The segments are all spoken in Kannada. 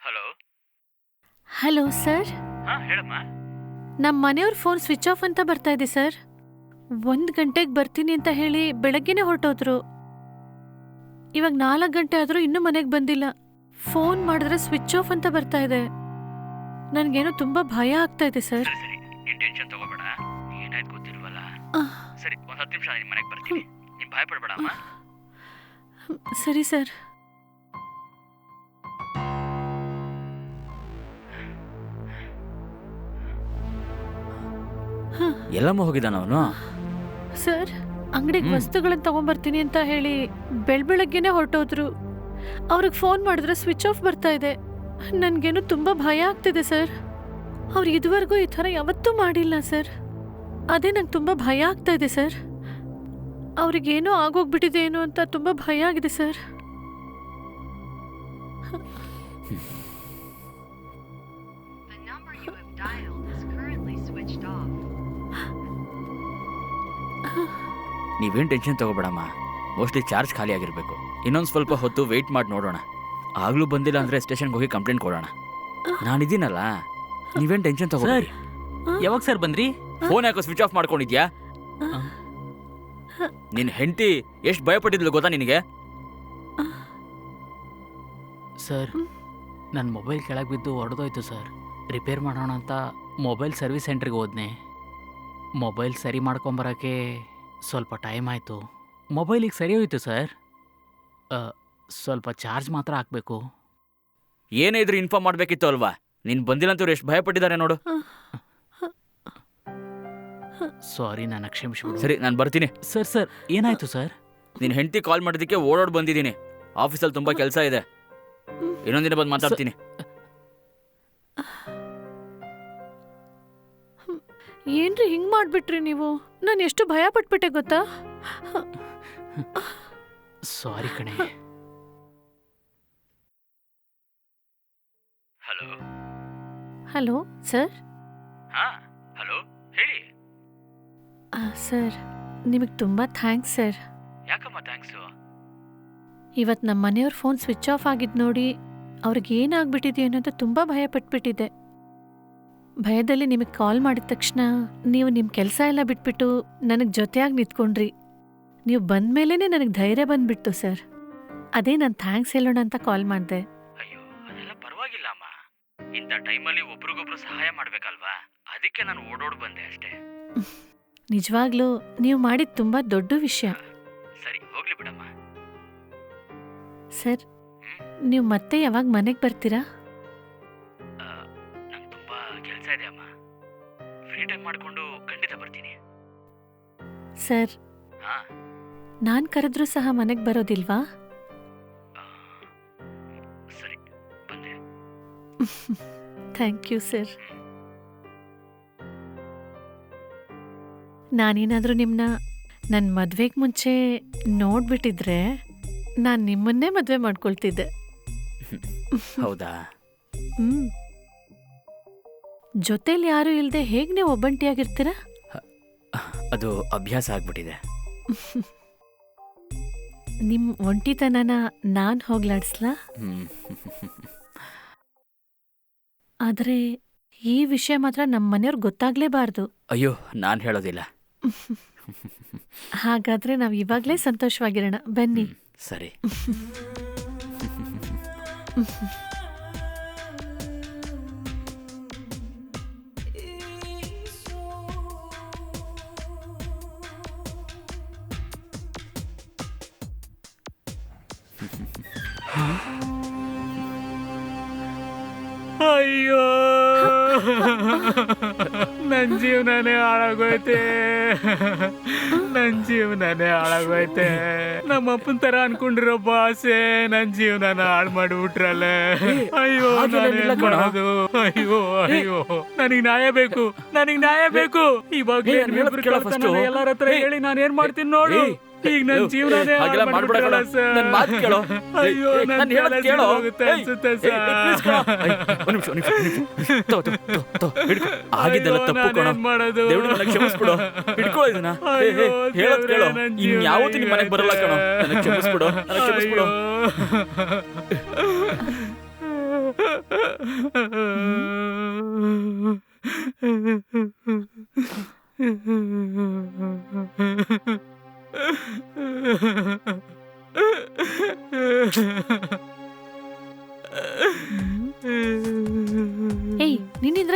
ಹಲೋ. ಹಲೋ ಸರ್, ಹೇಳಮ್ಮ. ನಮ್ಮ ಮನೆಯವ್ರ ಫೋನ್ ಸ್ವಿಚ್ ಆಫ್ ಅಂತ ಬರ್ತಾ ಇದೆ ಸರ್. 1 ಗಂಟೆಗೆ ಬರ್ತೀನಿ ಅಂತ ಹೇಳಿ ಬೆಳಗ್ಗೆನೆ ಹೊರಟೋದ್ರು. ಇವಾಗ 4 ಗಂಟೆ ಆದರೂ ಇನ್ನೂ ಮನೆಗೆ ಬಂದಿಲ್ಲ. ಫೋನ್ ಮಾಡಿದ್ರೆ ಸ್ವಿಚ್ ಆಫ್ ಅಂತ ಬರ್ತಾ ಇದೆ. ನನಗೇನೋ ತುಂಬಾ ಭಯ ಆಗ್ತಾ ಇದೆ ಸರ್. ಸರಿ ಸರಿ, ನೀನ್ ಟೆನ್ಷನ್ ತಗೋಬೇಡ. ಏನಾಯ್ತು ಗೊತ್ತಿಲ್ವಲ್ಲ. ಸರಿ, ಒಂದ್ 10 ನಿಮಿಷ ನಿನ್ ಮನೆಗೆ ಬರ್ತೀನಿ. ನೀನ್ ಭಯ ಪಡ್ಬೇಡ ಅಮ್ಮ. ಸರಿ ಸರ್. ಎಲ್ಲಮ್ಮ ಹೋಗಿದ್ದಾನ ಅವನು? ಸರ್, ಅಂಗಡಿಗೆ ವಸ್ತುಗಳನ್ನ ತಗೊಂಡ್ಬರ್ತೀನಿ ಅಂತ ಹೇಳಿ ಬೆಳಗ್ಗೆನೆ ಹೊರಟೋದ್ರು. ಅವ್ರಿಗೆ ಫೋನ್ ಮಾಡಿದ್ರೆ ಸ್ವಿಚ್ ಆಫ್ ಬರ್ತಾ ಇದೆ. ನನಗೇನು ತುಂಬಾ ಭಯ ಆಗ್ತಿದೆ ಸರ್. ಅವ್ರು ಇದುವರೆಗೂ ಈ ಥರ ಯಾವತ್ತೂ ಮಾಡಿಲ್ಲ ಸರ್. ಅದೇ ನಂಗೆ ತುಂಬಾ ಭಯ ಆಗ್ತಾ ಇದೆ ಸರ್. ಅವ್ರಿಗೇನೋ ಆಗೋಗ್ಬಿಟ್ಟಿದೆ ಏನೋ ಅಂತ ತುಂಬಾ ಭಯ ಆಗಿದೆ ಸರ್. ನೀವೇನು ಟೆನ್ಷನ್ ತಗೋಬೇಡಮ್ಮ. ಮೋಸ್ಟ್ಲಿ ಚಾರ್ಜ್ ಖಾಲಿ ಆಗಿರಬೇಕು. ಇನ್ನೊಂದು ಸ್ವಲ್ಪ ಹೊತ್ತು ವೆಯ್ಟ್ ಮಾಡಿ ನೋಡೋಣ. ಆಗಲೂ ಬಂದಿಲ್ಲ ಅಂದರೆ ಸ್ಟೇಷನ್ಗೆ ಹೋಗಿ ಕಂಪ್ಲೇಂಟ್ ಕೊಡೋಣ. ನಾನಿದ್ದೀನಲ್ಲ, ನೀವೇನು ಟೆನ್ಷನ್ ತಗೋಬೇಡಿ. ಯಾವಾಗ ಸರ್ ಬಂದ್ರಿ? ಫೋನ್ ಯಾಕೋ ಸ್ವಿಚ್ ಆಫ್ ಮಾಡ್ಕೊಂಡಿದ್ಯಾ? ನಿನ್ನ ಹೆಂಡತಿ ಎಷ್ಟು ಭಯಪಟ್ಟಿದ್ಲು ಗೊತ್ತಾ ನಿನಗೆ? ಸರ್, ನನ್ನ ಮೊಬೈಲ್ ಕೆಳಗೆ ಬಿದ್ದು ಹೊಡೆದೋಯ್ತು ಸರ್. ರಿಪೇರ್ ಮಾಡೋಣ ಅಂತ ಮೊಬೈಲ್ ಸರ್ವಿಸ್ ಸೆಂಟ್ರಿಗೆ ಹೋದ್ನೆ. ಮೊಬೈಲ್ ಸರಿ ಮಾಡ್ಕೊಂಬರೋಕ್ಕೆ ಸ್ವಲ್ಪ ಟೈಮ್ ಆಯಿತು. ಮೊಬೈಲಿಗೆ ಸರಿ ಹೋಯ್ತು ಸರ್. ಸ್ವಲ್ಪ ಚಾರ್ಜ್ ಮಾತ್ರ ಹಾಕಬೇಕು. ಏನೇ ಇದ್ರೂ ಇನ್ಫಾರ್ಮ್ ಮಾಡಬೇಕಿತ್ತು ಅಲ್ವಾ? ನೀನು ಬಂದಿಲ್ಲಂತವ್ರು ಎಷ್ಟು ಭಯಪಟ್ಟಿದ್ದಾರೆ ನೋಡು. ಸಾರಿ, ನಾನು ಕ್ಷಮಿಸ್ಬಿಡು. ಸರಿ, ನಾನು ಬರ್ತೀನಿ. ಸರ್ ಏನಾಯ್ತು ಸರ್? ನಿನ್ನ ಹೆಂಡತಿ ಕಾಲ್ ಮಾಡಿದ್ದಕ್ಕೆ ಓಡೋಡ್ ಬಂದಿದ್ದೀನಿ. ಆಫೀಸಲ್ಲಿ ತುಂಬ ಕೆಲಸ ಇದೆ. ಇನ್ನೊಂದಿನ ಬಂದು ಮಾತಾಡ್ತೀನಿ. ಏನ್ರಿ ಹಿಂಗ್ ಮಾಡ್ಬಿಟ್ರಿ ನೀವು? ನಾನು ಎಷ್ಟು ಭಯ ಪಟ್ಬಿಟ್ಟೆ ಗೊತ್ತಾ? ಸಾರಿ ಕಣೆ. ಹಲೋ. Hello sir. ಹಲೋ, ಹೇಳಿ. ಸರ್, ನಿಮಗೆ ತುಂಬ ಥ್ಯಾಂಕ್ಸ್ ಸರ್. ಯಾಕಮ್ಮ ಥ್ಯಾಂಕ್ಸು? ಇವತ್ತು ನಮ್ಮ ಮನೆಯವ್ರ ಫೋನ್ ಸ್ವಿಚ್ ಆಫ್ ಆಗಿದ್ದು ನೋಡಿ ಅವ್ರಿಗೆ ಏನಾಗ್ಬಿಟ್ಟಿದೆಯೋ ಅನ್ನೋದು ತುಂಬ ಭಯ ಪಟ್ಬಿಟ್ಟಿದೆ. ಭಯದಲ್ಲಿ ನಿಮಗೆ ಕಾಲ್ ಮಾಡಿದ ತಕ್ಷಣ ನೀವು ನಿಮ್ಮ ಕೆಲಸ ಎಲ್ಲ ಬಿಟ್ಬಿಟ್ಟು ನನಗೆ ಜೊತೆಯಾಗಿ ನಿಂತ್ಕೊಂಡ್ರಿ. ನೀವು ಬಂದಮೇಲೆ ನನಗೆ ಧೈರ್ಯ ಬಂದ್ಬಿಡ್ತು ಸರ್. ಅದೇ ನಾನು ಥ್ಯಾಂಕ್ಸ್ ಹೇಳೋಣ ಅಂತ ಕಾಲ್ ಮಾಡಿದೆ. ಅಯ್ಯೋ, ಅದೆಲ್ಲ ಪರವಾಗಿಲ್ಲ ಅಮ್ಮ. ಇಂಥ ಟೈಮಲ್ಲಿ ಒಬ್ರಿಗೊಬ್ರು ಸಹಾಯ ಮಾಡ್ಬೇಕಲ್ವಾ? ಅದಕ್ಕೆ ನಾನು ಓಡೋಡ್ ಬಂದೆ ಅಷ್ಟೇ. ನಿಜವಾಗ್ಲೂ ನೀವು ಮಾಡಿದ ತುಂಬ ದೊಡ್ಡ ವಿಷಯ. ಸರಿ, ಹೋಗ್ಲಿ ಬಿಡಮ್ಮ. ಸರ್, ನೀವು ಮತ್ತೆ ಯಾವಾಗ ಮನೆಗೆ ಬರ್ತೀರಾ? ನಂಗೆ ತುಂಬಾ ಕೆಲಸ ಇದೆ ಅಮ್ಮ. ಫ್ರೀ ಟೈಮ್ ಮಾಡಿಕೊಂಡು ಖಂಡಿತ ಬರ್ತೀನಿ. ಸರ್, ನಾನು ಕರೆದ್ರೂ ಸಹ ಮನೆಗೆ ಬರೋದಿಲ್ವಾ? ಸರಿ, ಬಂದೆ. Thank you sir. ನಾನೇನಾದರೂ ನಿಮ್ಮನ್ನ ನನ್ನ ಮದುವೆಗೆ ಮುಂಚೆ ನೋಡ್ಬಿಟ್ಟಿದ್ರೆ ನಾನು ನಿಮ್ಮನ್ನೇ ಮದುವೆ ಮಾಡ್ಕೊಳ್ತಿದ್ದೆ. ಹೌದಾ? ಜೊತೆಲಿ ಯಾರೂ ಇಲ್ಲದೆ ಹೇಗೆ ನೀವು ಒಬ್ಬಂಟಿಯಾಗಿರ್ತೀರಾ? ಅದು ಅಭ್ಯಾಸ ಆಗ್ಬಿಟ್ಟಿದೆ. ನಿಮ್ಮ ಒಂಟಿತನನ ನಾನು ಹೋಗ್ಲಾಡಿಸ್ಲಾ? ಆದರೆ ಈ ವಿಷಯ ಮಾತ್ರ ನಮ್ಮ ಮನೆಯವ್ರಿಗೆ ಗೊತ್ತಾಗ್ಲೇಬಾರ್ದು. ಅಯ್ಯೋ, ನಾನು ಹೇಳೋದಿಲ್ಲ. ಹಾಗಾದ್ರೆ ನಾವು ಇವಾಗಲೇ ಸಂತೋಷವಾಗಿರೋಣ, ಬನ್ನಿ. ಸರಿ. ಅಯ್ಯೋ, ನನ್ನ ಜೀವನನೇ ಹಾಳಾಗೋಯ್ತೆ. ನಮ್ಮ ಅಪ್ಪನ ತರ ಅನ್ಕೊಂಡಿರೋ ಬಾಸೆ ನನ್ನ ಜೀವನನ ಹಾಳು ಮಾಡಿಬಿಟ್ರಲ್ಲ. ಅಯ್ಯೋ, ಮಾಡೋದು? ಅಯ್ಯೋ ಅಯ್ಯೋ, ನನಗ್ ನ್ಯಾಯ ಬೇಕು. ಇವಾಗ್ಲೇ ಎಲ್ಲರ ಹತ್ರ ಹೇಳಿ ನಾನು ಏನ್ ಮಾಡ್ತೀನಿ ನೋಡು. ಈಗ ನನ್ನ ಜೀವನನೇ ಅಯ್ಯೋ, ಆಗಿದ್ದೆಲ್ಲ ತಪ್ಪು ಕಣೋ. ಕ್ಷಮಿಸ್ಬಿಡು. ಹಿಡ್ಕೊಳ್ಳೋ ಇದನ್ನ. ಹೇಳೋದ್ ಕೇಳೋ. ಇನ್ಯಾವತ್ತೂ ನಿಮ್ಮ ಮನೆಗೆ ಬರಲ್ಲ ಕಣೋ. ನನಗೆ ಕ್ಷಮಿಸ್ಬಿಡು.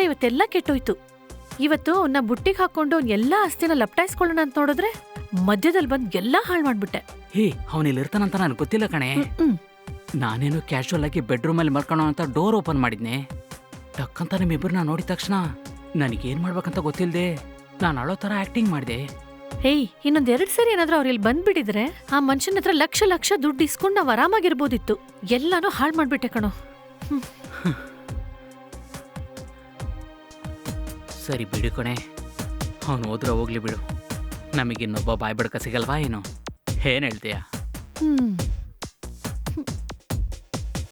ನೋಡಿದ್ರೆ ಇವತ್ತೆಲ್ಲ ಕೆಟ್ಟೋಯ್ತು. ಇವತ್ತು ಅವನ್ನ ಬುಟ್ಟಿಗೆ ಹಾಕೊಂಡು ಅವ್ನ ಎಲ್ಲಾ ಆಸ್ತಿನ ಲಪ್ಟಾಯಿಸ್ಕೊಳ್ಳೋಣ ಅಂತ ನೋಡಿದ್ರೆ ಮಧ್ಯದಲ್ಲಿ ಬಂದ್ ಎಲ್ಲಾ ಹಾಳು ಮಾಡ್ಬಿಟ್ಟೆ. ಹೇ ಅವನಿಲ್ಲಿ ಇರ್ತಾನಂತ ನನಗೆ ಗೊತ್ತಿಲ್ಲ ಕಣೆ. ನಾನೇನು ಕ್ಯಾಶುವಲ್ ಆಗಿ ಬೆಡ್ರೂಮಲ್ಲಿ ಮಲ್ಕೊಳ್ಳೋ ಅಂತ ಡೋರ್ ಓಪನ್ ಮಾಡಿದ್ನೆ. ಟಕ್ಕಂತ ನಿಮ್ಮಿಬ್ಬರನ್ನ ನೋಡಿದ ತಕ್ಷಣ ನನಗೇನು ಮಾಡ್ಬೇಕಂತ ಗೊತ್ತಿಲ್ಲದೆ ನಾನು ಅಳೋ ಥರ ಆ್ಯಕ್ಟಿಂಗ್ ಮಾಡಿದೆ. ಹೇಯ್, ಇನ್ನೊಂದ್ 2 ಸರಿ ಏನಾದ್ರೂ ಅವ್ರು ಇಲ್ಲಿ ಬಂದ್ಬಿಟ್ಟಿದ್ರೆ ಆ ಮನುಷ್ಯನ ಹತ್ರ ಲಕ್ಷ ಲಕ್ಷ ದುಡ್ಡು ಇಸ್ಕೊಂಡು ನಾವ್ ಆರಾಮಾಗಿರ್ಬೋದಿತ್ತು. ಎಲ್ಲಾನು ಹಾಳು ಮಾಡ್ಬಿಟ್ಟೆ ಕಣೋ. ಸರಿ ಬಿಡು ಕಣೆ, ಅವನು ಹೋದ್ರೆ ಹೋಗ್ಲಿ ಬಿಡು. ನಮಗಿನ್ನೊಬ್ಬ ಬಾಯ್ ಬಡ್ಕ ಸಿಗಲ್ವಾ ಏನು? ಏನು ಹೇಳ್ತೀಯಾ?